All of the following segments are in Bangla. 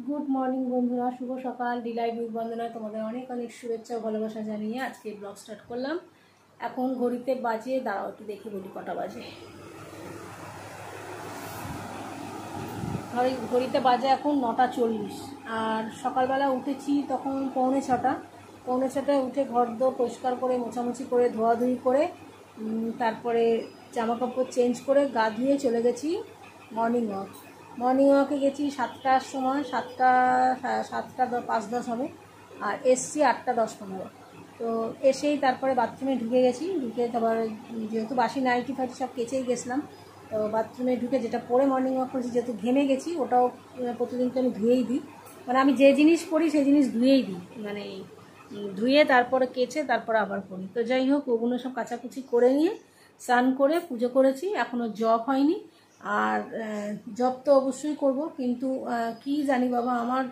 গুড মর্নিং বন্ধুরা, শুভ সকাল। ডিলাইট উইথ বন্দনায় তোমাদের অনেক অনেক শুভেচ্ছা ও ভালোবাসা জানিয়ে আজকে ব্লগ স্টার্ট করলাম। এখন ঘড়িতে বাজে, দাঁড়াও একটু দেখি বলি কটা বাজে। ঘড়িতে বাজে এখন 9:40। আর সকালবেলা উঠেছি তখন পৌনে 6টায় উঠে ঘর দোর পরিষ্কার করে মোছামুছি করে ধোয়াধুয়ি করে তারপরে জামা কাপড় চেঞ্জ করে গা ধুয়ে চলে গেছি মর্নিং ওয়াকে গেছি 7টার সময়, 7:05 হবে, আর এসছি 8:10-15। তো এসেই তারপরে বাথরুমে ঢুকে গেছি, ঢুকে তারপর যেহেতু বাসি নাইটি ফাইটি সব কেচেই গেছিলাম, তো বাথরুমে ঢুকে যেটা পরে মর্নিং ওয়াক করেছি, যেহেতু ঘেমে গেছি, ওটাও প্রতিদিন তো আমি ধুয়েই দিই। মানে আমি যে জিনিস পরি সেই জিনিস ধুয়েই দিই, মানে ধুয়ে তারপরে কেচে তারপরে আবার পরি। তো যাই হোক, ওগুলো সব কাচাকুচি করে নিয়ে স্নান করে পুজো করেছি। এখনও জব হয়নি, আর জব তো অবশ্যই করব, কিন্তু কি জানি বাবা, আমার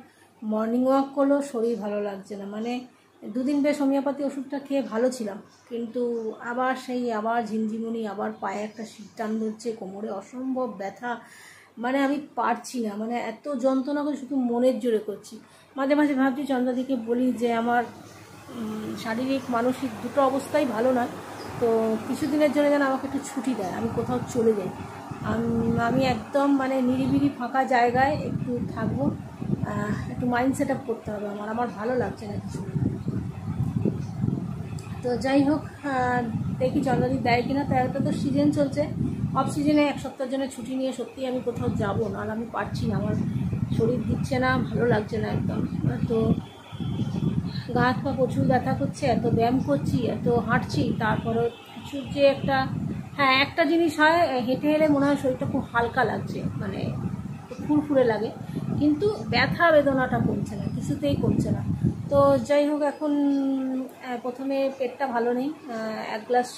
মর্নিং ওয়াক করলেও শরীর ভালো লাগছে না। মানে দুদিন বেশ হোমিওপ্যাথি ওষুধটা খেয়ে ভালো ছিলাম, কিন্তু আবার ঝিমঝিমুনি, আবার পায়ে একটা শীত টান ধরছে, কোমরে অসম্ভব ব্যথা। মানে আমি পারছি না, মানে এত যন্ত্রণা করে, শুধু মনের জোরে করছি। মাঝে মাঝে ভাবছি চন্দ্রাদিকে বলি যে আমার শারীরিক মানসিক দুটো অবস্থাই ভালো নয়, তো কিছুদিনের জন্য যেন আমাকে একটু ছুটি দেয়, আমি কোথাও চলে যাই। আমি একদম মানে নিরিবিলি ফাঁকা জায়গায় একটু থাকবো, একটু মাইন্ড সেট আপ করতে হবে। আমার ভালো লাগছে না কিছু। তো যাই হোক, দেখি চন্দ্রদীপ দেয় কিনা। তাই একটা তো সিজন চলছে, অফ সিজনে 1 সপ্তাহের জন্য ছুটি নিয়ে সত্যি আমি কোথাও যাবো না, আর আমি পারছি না, আমার শরীর দিচ্ছে না, ভালো লাগছে না একদম। তো গা হাত পা প্রচুর ব্যথা করছে, এত ব্যায়াম করছি, এত হাঁটছি, তারপরেও কিছু যে একটা জিনিস হয়, হেঁটে হেঁটে মনে হয় শরীরটা খুব হালকা লাগছে, মানে ফুরফুরে লাগে, কিন্তু ব্যথা বেদনাটা কমছে না, কিছুতেই কমছে না। তো যাই হোক, এখন প্রথমে পেটটা ভালো নেই, 1 গ্লাস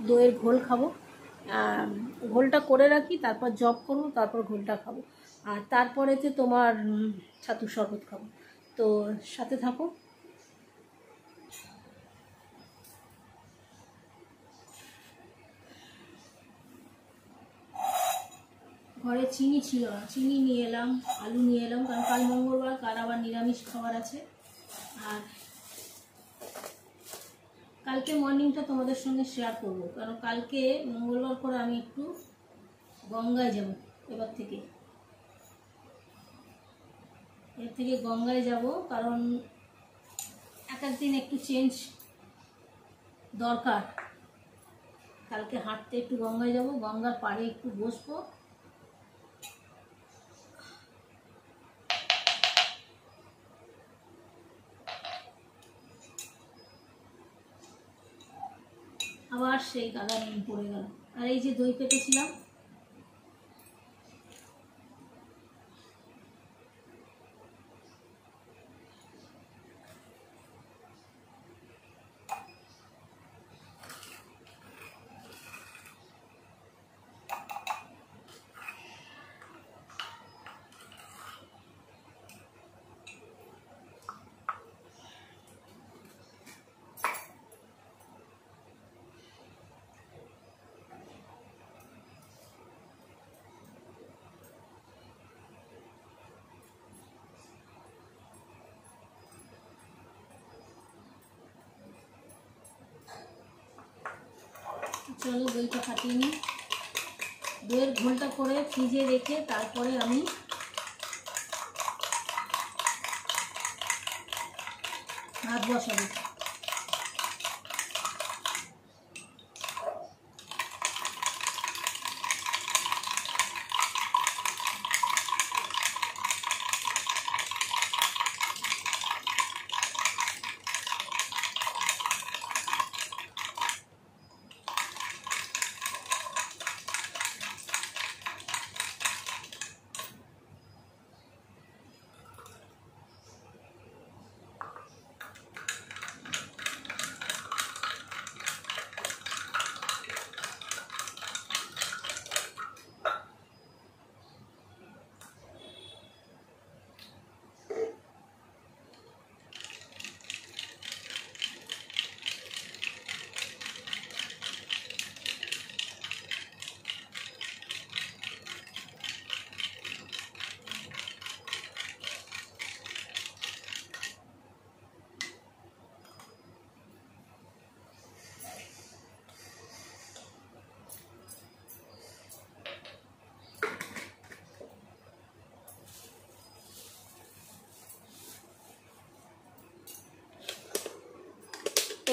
দইয়ের ঘোল খাবো, ঘোলটা করে রাখি, তারপর জব করবো, তারপর ঘোলটা খাবো, আর তারপরেতে তোমার ছাতুর শরবত খাবো। তো সাথে থাকো। ঘরে চিনি ছিল না, চিনি নিয়ে এলাম, আলু নিয়ে এলাম, কারণ কাল মঙ্গলবার, কাল আবার নিরামিষ খাবার আছে। আর কালকে মর্নিংটা তোমাদের সঙ্গে শেয়ার করবো, কারণ কালকে মঙ্গলবার করে আমি একটু গঙ্গায় যাব। এর থেকে গঙ্গায় যাব, কারণ এক দিন একটু চেঞ্জ দরকার। কালকে হাঁটতে একটু গঙ্গায় যাব, গঙ্গার পাড়ে একটু বসবো। আবার সেই কাদা নিয়ে পড়ে গেল। আর এই যে দই পেতেছিলাম, চলো দইটা ফাটিয়ে নিই। দইয়ের ঘোলটা করে ফ্রিজে রেখে তারপরে আমি ভাত বসাবো।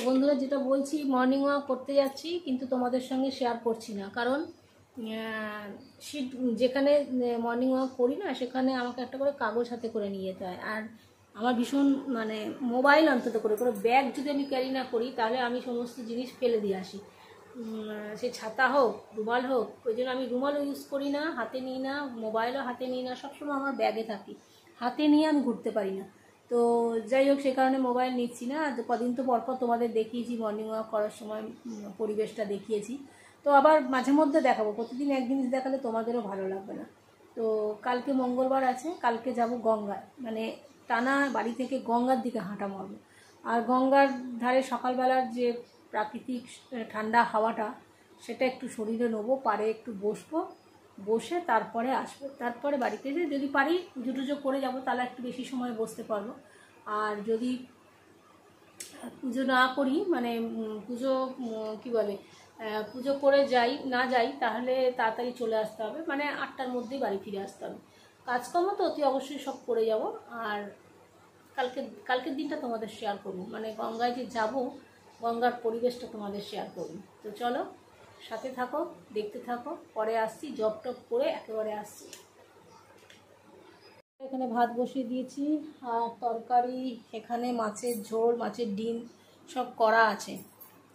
বন্ধুরা, যেটা বলছি, মর্নিং ওয়াক করতে যাচ্ছি কিন্তু তোমাদের সঙ্গে শেয়ার করছি না, কারণ সিট যেখানে মর্নিং ওয়াক করি না সেখানে আমাকে একটা করে কাগজ হাতে করে নিয়ে যেতে হয়। আর আমার ভীষণ মানে মোবাইল অন্তত করে করে ব্যাগ যদি আমি ক্যারি না করি তাহলে আমি সমস্ত জিনিস ফেলে দিয়ে আসি, সে ছাতা হোক রুমাল হোক। ওই জন্য আমি রুমালও ইউজ করি না, হাতে নিই না, মোবাইলও হাতে নিই না, সবসময় আমার ব্যাগে থাকি, হাতে নিয়ে আমি ঘুরতে পারি না। তো যাই হোক, সে কারণে মোবাইল নিচ্ছি না। কদিন তো পরপর তোমাদের দেখিয়েছি মর্নিং ওয়াক করার সময় পরিবেশটা দেখিয়েছি, তো আবার মাঝে মধ্যে দেখাবো। প্রতিদিন এক জিনিস দেখালে তোমাদেরও ভালো লাগবে না। তো কালকে মঙ্গলবার আছে, কালকে যাব গঙ্গায়, মানে টানা বাড়ি থেকে গঙ্গার দিকে হাঁটা মারবো। আর গঙ্গার ধারে সকালবেলার যে প্রাকৃতিক ঠান্ডা হাওয়াটা সেটা একটু শরীরে নেবো, পাড়ে একটু বসবো, বসে তারপরে আসবো। তারপরে বাড়িতে যে যদি পারি জুটুজো করে যাব, তাহলে একটু বেশি সময় বসতে পারবো। আর যদি পুজো না করি, মানে পুজো কী বলে, পুজো করে যাই তাহলে তাড়াতাড়ি চলে আসতে হবে, মানে 8টার মধ্যেই বাড়ি ফিরে আসতে হবে। কাজকর্ম তো অতি অবশ্যই সব করে যাব। আর কালকের দিনটা তোমাদের শেয়ার করব, মানে গঙ্গায় যে যাব গঙ্গার পরিবেশটা তোমাদের শেয়ার করব। তো চলো সাথে থাকো, দেখতে থাকো, পরে আসছি, জব টপ করে একেবারে আসছি। এখানে ভাত বসিয়ে দিয়েছি, আর তরকারি এখানে মাছের ঝোল, মাছের ডিম সব করা আছে।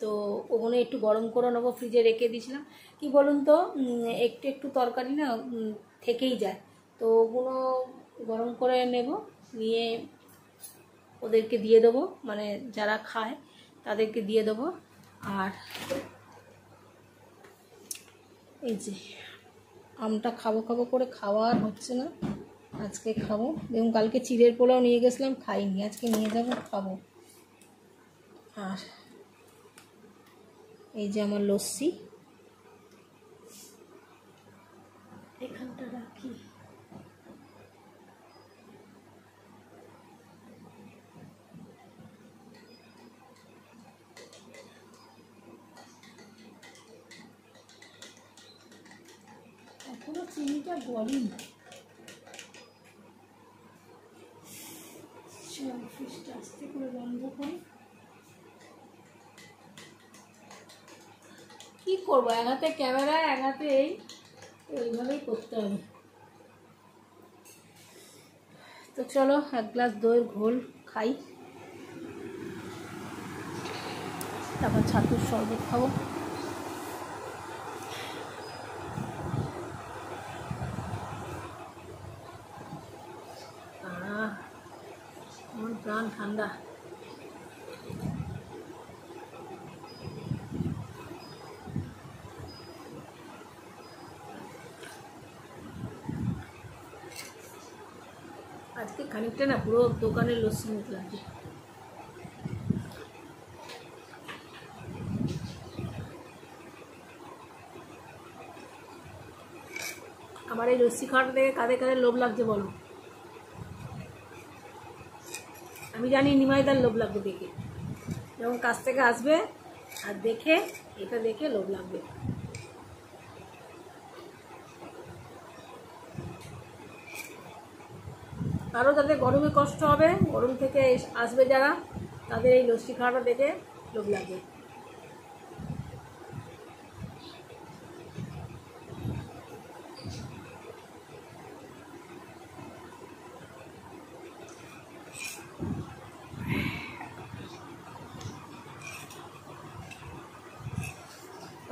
তো ওগুলো একটু গরম করে নেবো, ফ্রিজে রেখে দিয়েছিলাম। কি বলুন তো, একটু একটু তরকারি না থেকেই যায়, তো ওগুলো গরম করে নেব, নিয়ে ওদেরকে দিয়ে দেবো, মানে যারা খায় তাদেরকে দিয়ে দেবো। আর এই যে আমটা খাবো খাবো করে খাওয়া আর হচ্ছে না, আজকে খাবো। দেখুন কালকে চিড়ের পোলাও নিয়ে গেছিলাম, খাইনি, আজকে নিয়ে যাবো, খাবো। আর এই যে আমার লস্যি, এখানটা রাখি। এখনো চিনিটা গলেনি, ফ্রিজটা আস্তে করে বন্ধ করি। কি করবো, এক হাতে ক্যামেরা, এক হাতে এইভাবেই করতে হবে। তো চলো এক গ্লাস দইয়ের ঘোল খাই, তারপর ছাতুর শরবত খাবো। আমার প্রাণ ঠান্ডা। আজকে খানিকটা না পুরো দোকানের লস্যি মতো লাগছে। আমার এই লস্যি খাওয়াটা দেখে কাদের কাদের লোভ লাগছে বলো? আমি জানি নিমাইদার লোভ লাগবে দেখে, যখন কাছ থেকে আসবে আর দেখে এটা দেখে লোভ লাগবে। আরও যাদের গরমে কষ্ট হবে, গরম থেকে আসবে যারা, তাদের এই লস্যি খাওয়াটা দেখে লোভ লাগবে।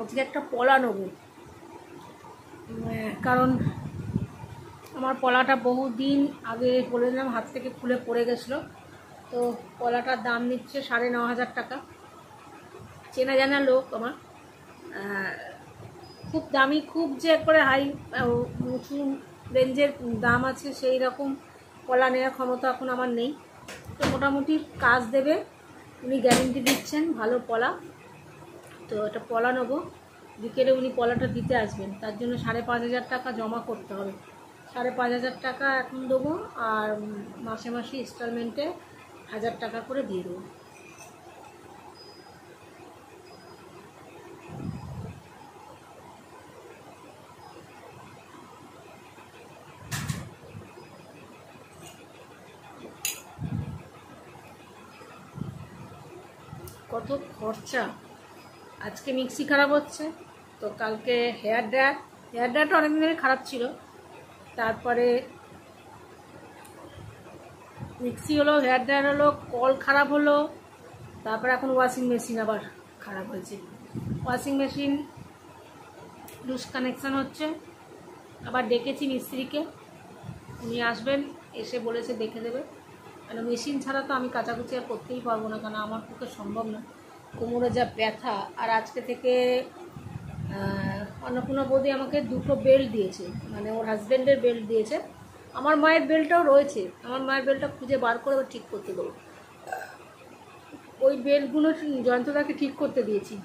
আজকে একটা পলা নেবো, কারণ আমার পলাটা বহুদিন আগে বলে দিলাম হাত থেকে খুলে পড়ে গেছিলো। তো পলাটার দাম নিচ্ছে 9,500 টাকা। চেনা জানা লোক আমার, খুব দামি, খুব যে করে হাই উঁচু রেঞ্জের দাম আছে সেই রকম পলা নেওয়ার ক্ষমতা এখন আমার নেই। তো মোটামুটি কাজ দেবে, উনি গ্যারেন্টি দিচ্ছেন ভালো পলা। তো এটা পলা নেবো, বিকেলে উনি পলাটা দিতে আসবেন, তার জন্য 5,500 টাকা জমা করতে হবে। 5,500 টাকা এখন দেবো, আর মাসে মাসে ইনস্টলমেন্টে 1,000 টাকা করে দিয়ে দেবো। কত খরচা। আজকে মিক্সি খারাপ হচ্ছে, তো কালকে হেয়ার ড্রায়ারটা অনেকদিন ধরে খারাপ ছিল, তারপরে মিক্সি হলো, হেয়ার ড্রায়ার হলো, কল খারাপ হলো, তারপরে এখন ওয়াশিং মেশিন আবার খারাপ হয়েছে। ওয়াশিং মেশিন লুজ কানেকশান হচ্ছে, আবার ডেকেছি মিস্ত্রিকে, উনি আসবেন, এসে বলেছে দেখে দেবে। কেন মেশিন ছাড়া তো আমি কাচাকুচি আর করতেই পারবো না, কারণ আমার পক্ষে সম্ভব না, কোমরে যা ব্যথা। আর আজকে থেকে অন্নপূর্ণা বৌদি আমাকে 2টো বেল্ট দিয়েছে, মানে ওর হাজব্যান্ডের বেল্ট দিয়েছে। আমার মায়ের বেল্টটাও রয়েছে, আমার মায়ের বেল্টটা খুঁজে বার করে ঠিক করতে দেবো। ওই বেল্টগুলো জয়ন্তদাকে ঠিক করতে দিয়েছি,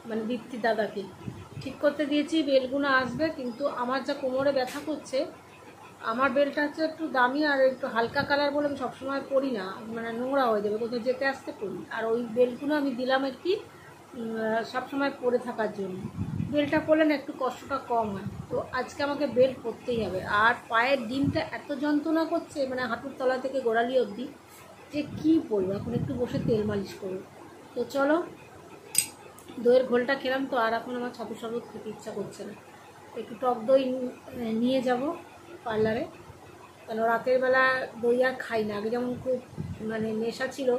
মানে দীপ্তি দাদাকে ঠিক করতে দিয়েছি, বেল্টগুলো আসবে। কিন্তু আমার যা কোমরে ব্যথা করছে, আমার বেল্টটা হচ্ছে একটু দামি আর একটু হালকা কালার বলে আমি সবসময় পরি না, মানে নোংরা হয়ে যাবে, কোথাও যেতে আসতে পরি। আর ওই বেল্টগুলো আমি দিলাম আর কি সবসময় পরে থাকার জন্য। বেল্টটা পরলে না একটু কষ্টটা কম হয়, তো আজকে আমাকে বেল্ট পরতেই হবে। আর পায়ের ডিমটা এত যন্ত্রণা করছে, মানে হাঁটুর তলা থেকে গোড়ালি অবধি, যে কী বলবো। এখন একটু বসে তেল মালিশ করবো। তো চলো, দইয়ের ঘোলটা খেলাম তো, আর এখন আমার ছাতু শরবত খেতে ইচ্ছা করছে না। একটু টক দই নিয়ে যাব পার্লারে, কেন রাতের বেলা দই আর খাই না। আগে যেমন খুব মানে নেশা ছিল,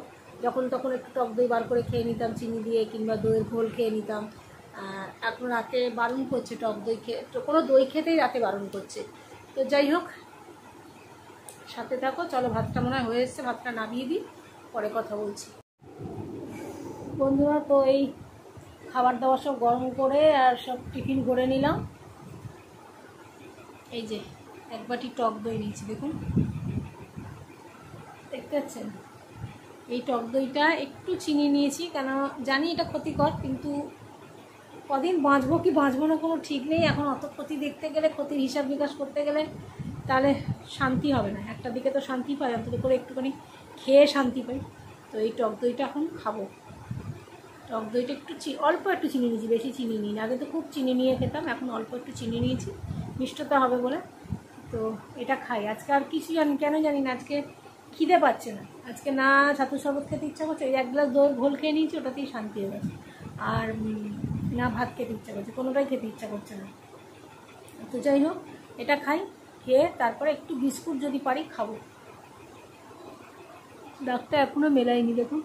যখন তখন একটু টক দই বার করে খেয়ে নিতাম চিনি দিয়ে, কিংবা দইয়ের ঘোল খেয়ে নিতাম। এখন রাতে বারণ করছে টক দই খেয়ে, তো কোনো দই খেতেই রাতে বারণ করছে। তো যাই হোক, সাথে থাকো। চলো, ভাতটা মনে হয় হয়ে এসছে, ভাতটা নামিয়ে দিই, পরে কথা বলছি। বন্ধুরা, তো এই খাবার দাবার সব গরম করে আর সব টিফিন করে নিলাম। এই যে 1 বাটি টক দই নিয়েছি, দেখুন, দেখতে পাচ্ছেন। এই টক দইটা একটু চিনি নিয়েছি, কেন জানি এটা ক্ষতিকর, কিন্তু কদিন বাঁচবো কি বাঁচবো না কোনো ঠিক নেই। এখন অত ক্ষতি দেখতে গেলে, ক্ষতির হিসাব বিকাশ করতে গেলে তাহলে শান্তি হবে না। একটা দিকে তো শান্তি পাই, অন্তত করে একটুখানি খেয়ে শান্তি পাই। তো এই টক দইটা এখন খাবো। টক দইটা একটু অল্প একটু চিনি নিয়েছি, বেশি চিনি নিই না। আগে তো খুব চিনি নিয়ে খেতাম, এখন অল্প একটু চিনি নিয়েছি, মিষ্টতা হবে বলে। তো এটা খাই আজকে। আর কিছু কেন জানি না, আজকে খিদে পাচ্ছে না। আজকে না ছাতু শরবত খেতে ইচ্ছা করছে, ওই 1 গ্লাস দইয়ের ঘোল খেয়ে নিয়েছি, ওটাতেই শান্তি হয়ে গেছে। আর না ভাত খেতে ইচ্ছা করছে, কোনোটাই খেতে ইচ্ছা করছে না। তো যাই হোক, এটা খাই, খেয়ে তারপরে একটু বিস্কুট যদি পারি খাবো। ডাক্তার এখনও মেলায়নি, দেখুন।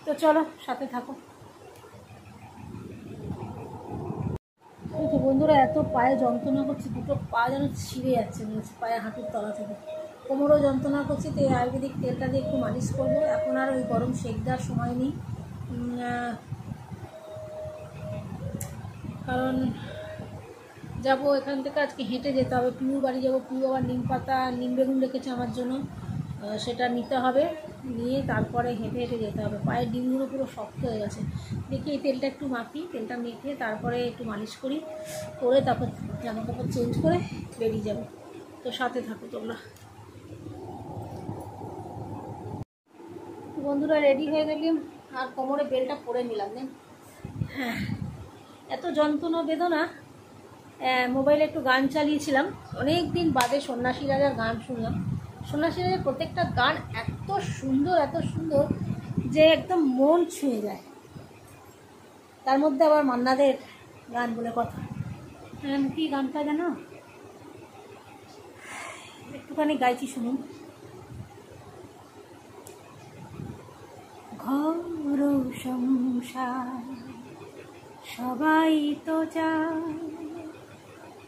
তো চলো, সাথে থাকো। তো বন্ধুরা, এত পায়ে যন্ত্রণা করছে, 2টো পা যেন ছিঁড়ে যাচ্ছে, মনে হচ্ছে পায়ে হাঁটুর তলা থেকে। কোমরও যন্ত্রণা করছে, তো এই আয়ুর্বেদিক তেলটা দিয়ে একটু মালিশ করবো। এখন আর ওই গরম সেক দেওয়ার সময় নেই, কারণ যাব এখান থেকে, আজকে হেঁটে যেতে হবে। পিউর বাড়ি যাবো, পিউ আবার নিম পাতা, নিম বেগুন রেখেছে আমার জন্য, সেটা নিতে হবে। নিয়ে তারপরে হেঁটে হেঁটে যেতে হবে। পায়ের ডিমগুলো পুরো শক্ত হয়ে গেছে। দেখি এই তেলটা একটু মাখি, তেলটা মেখে তারপরে একটু মালিশ করি, করে তারপর জামা কাপড় চেঞ্জ করে বেরিয়ে যাব। তো সাথে থাকো তোমরা। বন্ধুরা, রেডি হয়ে গেলাম, আর কোমরে বেলটা পরে নিলাম। হ্যাঁ, এত যন্ত্রণা বেদনা। মোবাইলে একটু গান চালিয়েছিলাম, অনেক দিন বাদে সন্ন্যাসী রাজার গান শুনলাম। সন্ন্যাসী রাজার প্রত্যেকটা গান এত সুন্দর যে একদম মন ছুঁয়ে যায়। তার মধ্যে আবার মান্নাদের গান বলে কথা। কি গানটা জানো, একটুখানি গাইছি, শুনুন। ঘর সংসার সবাই তো চায়,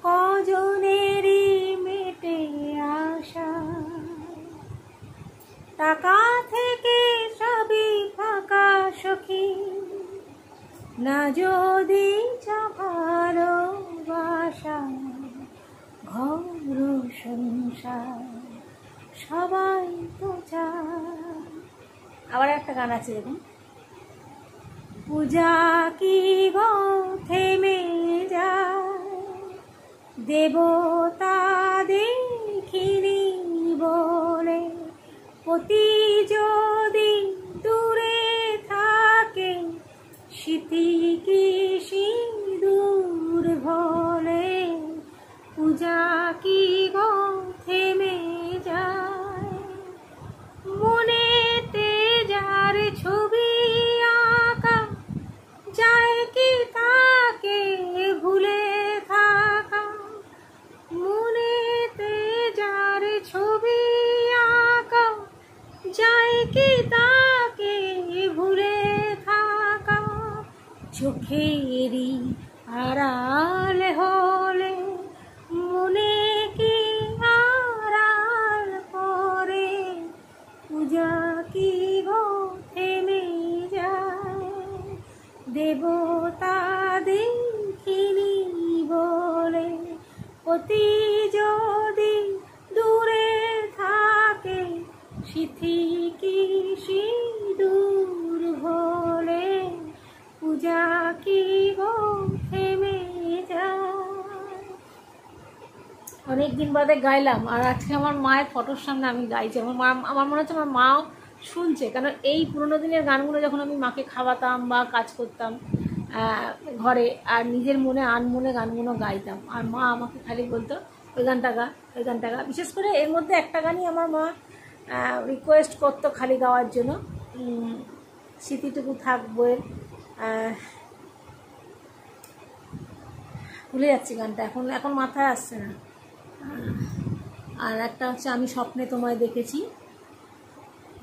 কজনেরই মেটে আশা, টাকা থেকে সবই ফাঁকা সখী, না যদি ভালোবাসা। ঘর সংসার সবাই তো চায়। আবার একটা গান আছে, দেখুন। পূজা কি গো থেমে যায়, দেবতা দেখিনি বলে, পতি যদি দূরে থাকে, স্মৃতি কি সিঁদুর ভোলে। পূজা কি গো থেমে যায়, মনেতে যার চোখেরই আড়াল হলে মনে কি আড়াল করে, পূজা কি গো থেমে যায়, দেবতা দেখিনি বলে অতি যদি দূরে থাকে, সিথি কি সিঁদুর হলে, পূজা কি গো থেমে যায়। অনেক দিন বাদে গাইলাম, আর আজকে আমার মায়ের ফটোর সামনে আমি গাইছি। আমার মনে হচ্ছে আমার মাও শুনছে, কারণ এই পুরোনো দিনের গানগুলো যখন আমি মাকে খাওয়াতাম বা কাজ করতাম ঘরে, আর নিজের মনে আনমনে গানগুলো গাইতাম, আর মা আমাকে খালি বলতো ওই গানটা গা, ওই গানটা গা। বিশেষ করে এর মধ্যে একটা গানই আমার মা রিকোয়েস্ট করতো খালি গাওয়ার জন্য, স্মৃতিটুকু থাক বইয়ের, ভুলে যাচ্ছি গানটা, এখন মাথায় আসছে না। আর একটা হচ্ছে আমি স্বপ্নে তোমায় দেখেছি,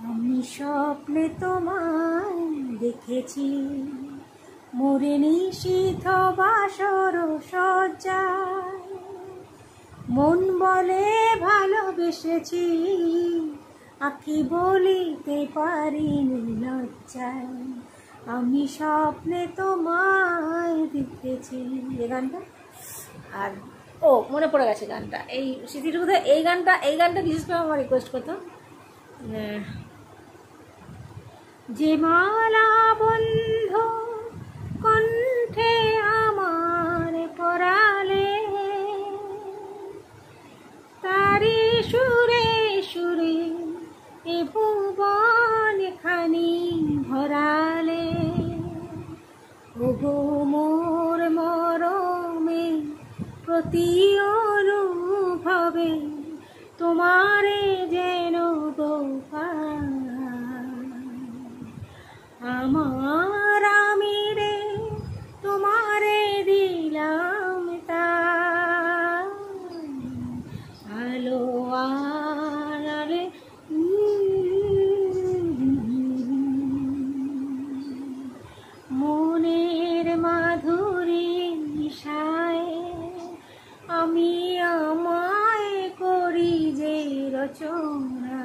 আমি স্বপ্নে তোমায় দেখেছি, মোরে নিশীথ বাসর সজ্জায়, মন বলে ভালোবেসেছি, আঁখি বলিতে পারিনি লজ্জায়, আমি স্বপ্নে তোমায় দেখেছি, এই গানটা। আর ও মনে পড়ে গেছে গানটা, এই স্মৃতিটুকুতে এই গানটা বিশেষ করে আমার রিকোয়েস্ট করতো, যে মালা বন্ধ কণ্ঠে আমার পরালে, তারি সুরে সুরে এ ভুবন খানি ভরালে, ওগো মোর মরমে প্রতি অনুভবে, তোমারে যেন গো পাই, আমার আমি রে তোমারে দিলাম তাই, আলো আড়ালে মনের মাধুরী মিশায়, আমি আমায় করি যে রচনা,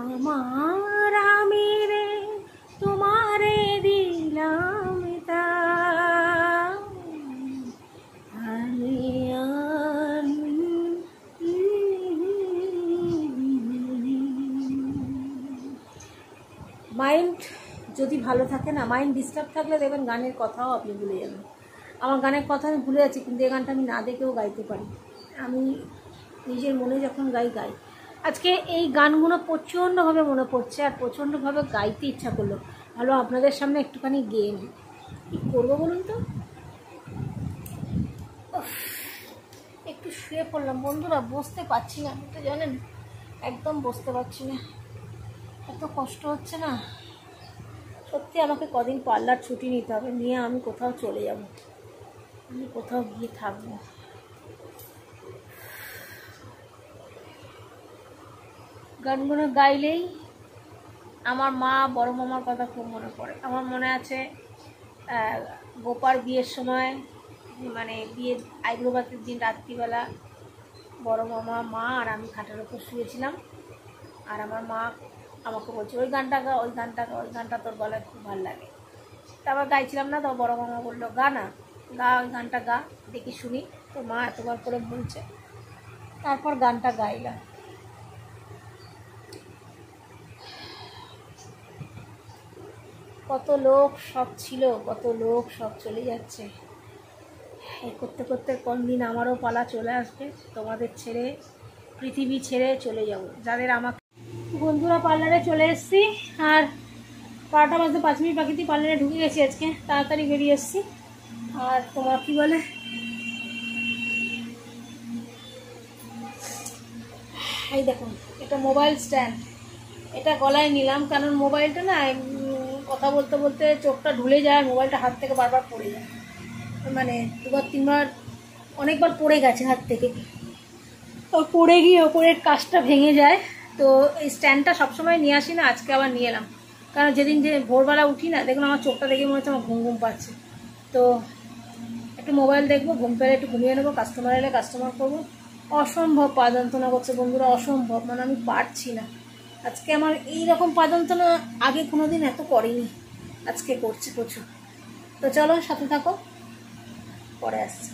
আমার আমি রে তোমারে দিলাম তাই, মাইন্ড যদি ভালো থাকে না, মাইন্ড ডিস্টার্ব থাকলে দেখবেন গানের কথাও আপনি ভুলে যাবেন। আমার গানের কথা আমি ভুলে যাচ্ছি, কিন্তু এই গানটা আমি না দেখেও গাইতে পারি, আমি নিজের মনে যখন গাই। আজকে এই গানগুলো প্রচণ্ডভাবে মনে পড়ছে, আর প্রচণ্ডভাবে গাইতে ইচ্ছা করলো, ভালো আপনাদের সামনে একটুখানি গেয়ে নিই। কী করবো বলুন তো, একটু শুয়ে পড়লাম বন্ধুরা, বসতে পারছি না, তো জানেন একদম বসতে পারছি না, এত কষ্ট হচ্ছে না সত্যি। আমাকে কদিন পার্লার ছুটি নিতে হবে, নিয়ে আমি কোথাও চলে যাব, আমি কোথাও গিয়ে থাকবো। গানগুলো গাইলেই আমার মা বড় মামার কথা খুব মনে পড়ে। আমার মনে আছে গোপার বিয়ের সময়, মানে বিয়ের আইব্রোবাতের দিন রাত্রিবেলা বড় মামা, মা আর আমি খাটের ওপর শুয়েছিলাম, আর আমার মা আমাকে বলছে ওই গানটা গা, ওই গানটা গা, ওই গানটা তোর গলায় খুব ভালো লাগে। তারপর গাইছিলাম না, তো বড় মামা বললো গা না, গা, ওই গানটা গা দেখি শুনি। তো মা এতবার করে বলছে, তারপর গানটা গাইলাম। কত লোক সব ছিল, কত লোক সব চলে যাচ্ছে, এই করতে করতে কোন দিন আমারও পালা চলে আসবে, তোমাদের ছেড়ে, পৃথিবী ছেড়ে চলে যাব। যাদের আমাকে বন্ধুরা পার্লারে চলে এসেছি, আর 12টা বাজতে 5 মিনিট বাকিতে পার্লারে ঢুকে গেছি আজকে, তাড়াতাড়ি বেরিয়ে এসেছি। আর তোমার কী বলে, এই দেখুন এটা মোবাইল স্ট্যান্ড, এটা গলায় নিলাম, কারণ মোবাইলটা না কথা বলতে বলতে চোখটা ঢুলে যায়, মোবাইলটা হাত থেকে বারবার পড়ে যায়, মানে 2-3বার অনেকবার পড়ে গেছে হাত থেকে, তো পড়ে গিয়ে ওপরের কাজটা ভেঙে যায়। তো এই স্ট্যান্ডটা সবসময় নিয়ে আসি না, আজকে আবার নিয়ে এলাম। কারণ যেদিন যে ভোরবেলা উঠি না, দেখুন আমার চোখটা দেখে মনে হচ্ছে আমার ঘুম ঘুম পাচ্ছে। তো একটু মোবাইল দেখবো, ঘুম পেলে একটু ঘুমিয়ে নেবো, কাস্টমার এলে কাস্টমার করবো। অসম্ভব পা যন্ত্রণা করছে বন্ধুরা, অসম্ভব, মানে আমি পারছি না। আজকে আমার এই রকম পা যন্ত্রণা আগে কোনো দিন এত করেনি, আজকে করছে প্রচুর। তো চলো সাথে থাকো, পরে আসছি।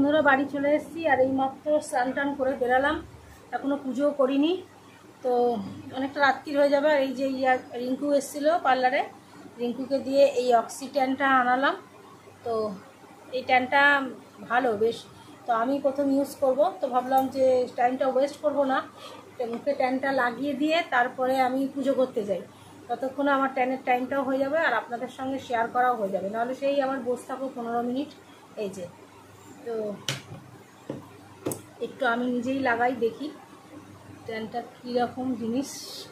বন্ধুরা বাড়ি চলে এসেছি, আর এই মাত্র স্নান টান করে বেরালাম, এখনও পুজোও করিনি। তো অনেকটা রাত্রি হয়ে যাবে। আর এই যে রিঙ্কু এসেছিলো পার্লারে, রিঙ্কুকে দিয়ে এই অক্সি ট্যানটা আনালাম। তো এই ট্যানটা ভালো বেশ, তো আমি প্রথম ইউজ করব, তো ভাবলাম যে টাইমটা ওয়েস্ট করব না, মুখে ট্যানটা লাগিয়ে দিয়ে তারপরে আমি পুজো করতে যাই। ততক্ষণে আমার ট্যানের টাইমটাও হয়ে যাবে আর আপনাদের সঙ্গে শেয়ার করাও হয়ে যাবে, নাহলে সেই আমার বসে থাকবো 15 মিনিট। এই যে, তো একটু আমি নিজেই লাগাই, দেখি ট্যানটা কীরকম জিনিস,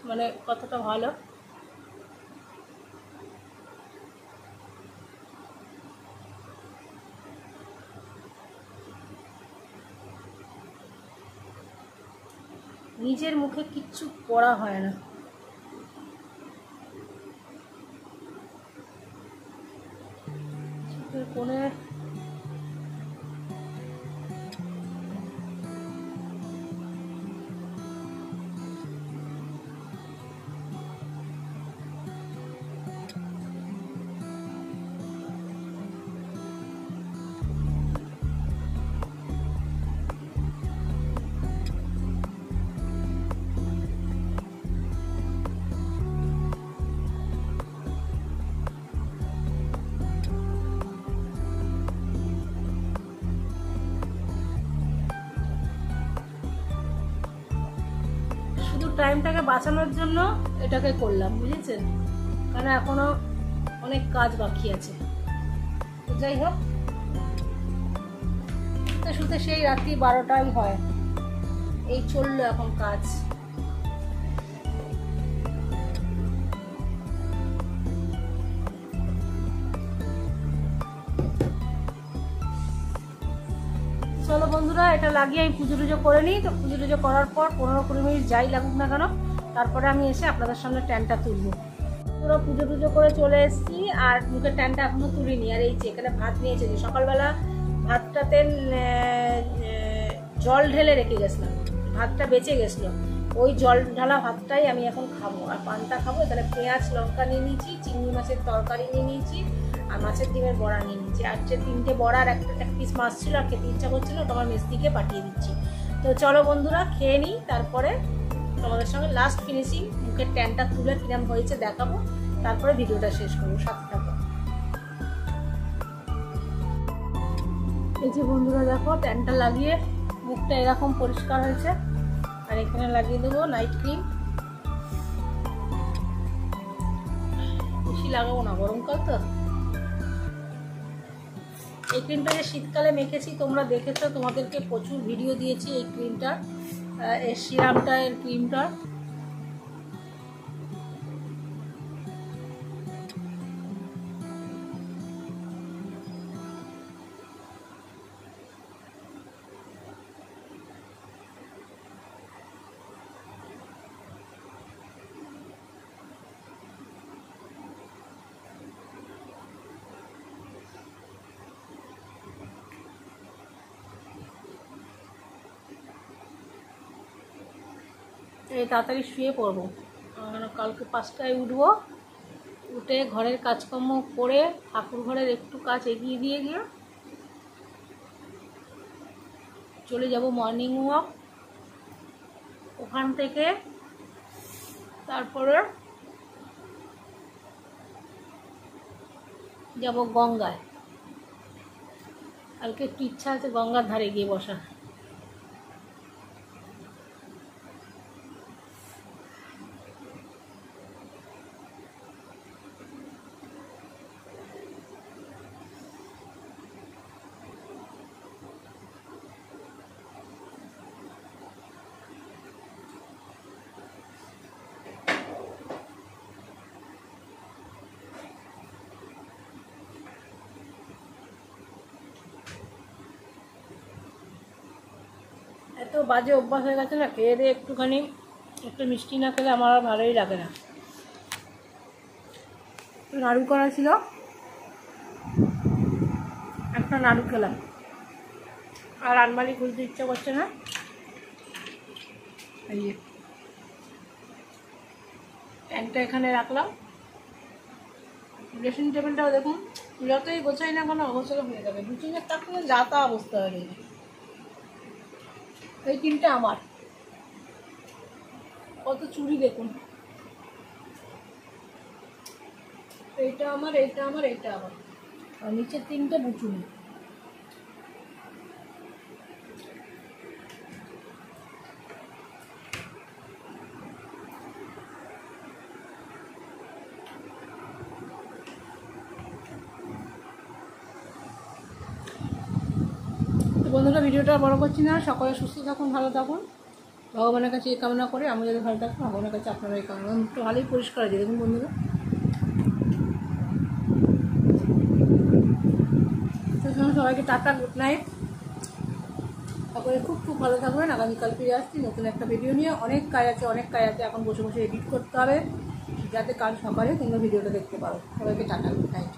মানে কতটা ভালো। নিজের মুখে কিচ্ছু পড়া হয় না। কোণে টাইমটাকে বাঁচানোর জন্য এটাকে করলাম, বুঝেছেন, কারণ এখনো অনেক কাজ বাকি আছে। তো যাই হোক, শুতে শুতে সেই রাত্রি 12টাই হয়। এই চললো এখন কাজ। চলো বন্ধুরা, এটা লাগিয়ে আমি পুজো টুজো করে নিই। তো পুজো টুজো করার পর 15-20 মিনিট যাই লাগুক না কেন, তারপরে আমি এসে আপনাদের সামনে ট্যানটা তুলবো। পুরো পুজো টুজো করে চলে এসেছি, আর মুখের ট্যানটা এখনো তুলিনি। আর এই যে এখানে ভাত নিয়েছে, যে সকালবেলা ভাতটাতে জল ঢেলে রেখে গেছিলাম, ভাতটা বেঁচে গেছিলো, ওই জল ঢালা ভাতটাই আমি এখন খাবো, আর পান্তা খাবো। এখানে পেঁয়াজ লঙ্কা নিয়ে নিয়েছি, চিংড়ি মাছের তরকারি নিয়ে নিয়েছি, আর মাছের ডিমের বড়া নিয়ে নিচ্ছি। আর যে 3টে বড়ার এক পিস মাছ ছিল, আর খেতে ইচ্ছা করছিল, তোমার মেসদিকে পাঠিয়ে দিচ্ছি। তো চলো বন্ধুরা, খেয়ে নিই, তারপরে তোমাদের সঙ্গে লাস্ট ফিনিশিং মুখের ট্যানটা তুলে কিরম হয়েছে দেখাবো, তারপরে ভিডিওটা শেষ করবো। সাথে থাকো। এই যে বন্ধুরা দেখো, ট্যানটা লাগিয়ে মুখটা এরকম পরিষ্কার হয়েছে। আর এখানে লাগিয়ে দেবো নাইট ক্রিম। বেশি লাগাবো না, গরমকাল তো। এই ক্রিমটা যে শীতকালে মেখেছি, তোমরা দেখেছো, তোমাদেরকে প্রচুর ভিডিও দিয়েছি এই ক্রিমটা, এই সিরামটা, এর ক্রিমটা। এই তাড়াতাড়ি শুয়ে পড়বো, কালকে 5টায় উঠবো। উঠে ঘরের কাজকর্ম করে ঠাকুর ঘরের একটু কাজ এগিয়ে দিয়ে গিয়ে চলে যাব মর্নিং ওয়াক। ওখান থেকে তারপরে যাব গঙ্গায়। কালকে একটু ইচ্ছা আছে গঙ্গার ধারে গিয়ে বসা। এত বাজে অভ্যাস হয়ে গেছে না, খেয়ে দিয়ে একটুখানি একটু মিষ্টি না খেলে আমার আর ভালোই লাগে না। নাড়ু করা ছিল, একটা নাড়ু খেলাম, আর আলমারি খুলতে ইচ্ছা করছে না। এই যে প্যানটা এখানে রাখলাম, ড্রেসিং টেবিলটাও দেখুন, যতই গোছাই না কোনো অবস্থা হয়ে যাবে, 2-3 টাকা যা তা অবস্থা হয়ে যাবে। এই তিনটা আমার, কত চুড়ি দেখুন, এইটা আমার, এইটা আমার, এইটা আমার, আর নিচের তিনটে বুচুনি। বন্ধুরা, ভিডিওটা বড় করছি না, সকলে সুস্থ থাকুন, ভালো থাকুন, ভগবানের কাছে এই কামনা করে। আমি যদি ভালো থাকুন, ভগবানের কাছে আপনারা এই কামনা। একটু ভালোই পরিষ্কার আছে দেখুন বন্ধুরা। সবাইকে টাটা, গুড নাইট, সকলে খুব খুব ভালো থাকবেন। আগামীকাল ফিরে আসছি নতুন একটা ভিডিও নিয়ে। অনেক কাজ আছে, অনেক কাজ আছে, এখন বসে বসে এডিট করতে হবে, যাতে কাল সকালে তোমরা ভিডিওটা দেখতে পারো। সবাইকে টাটা, গুড নাইট।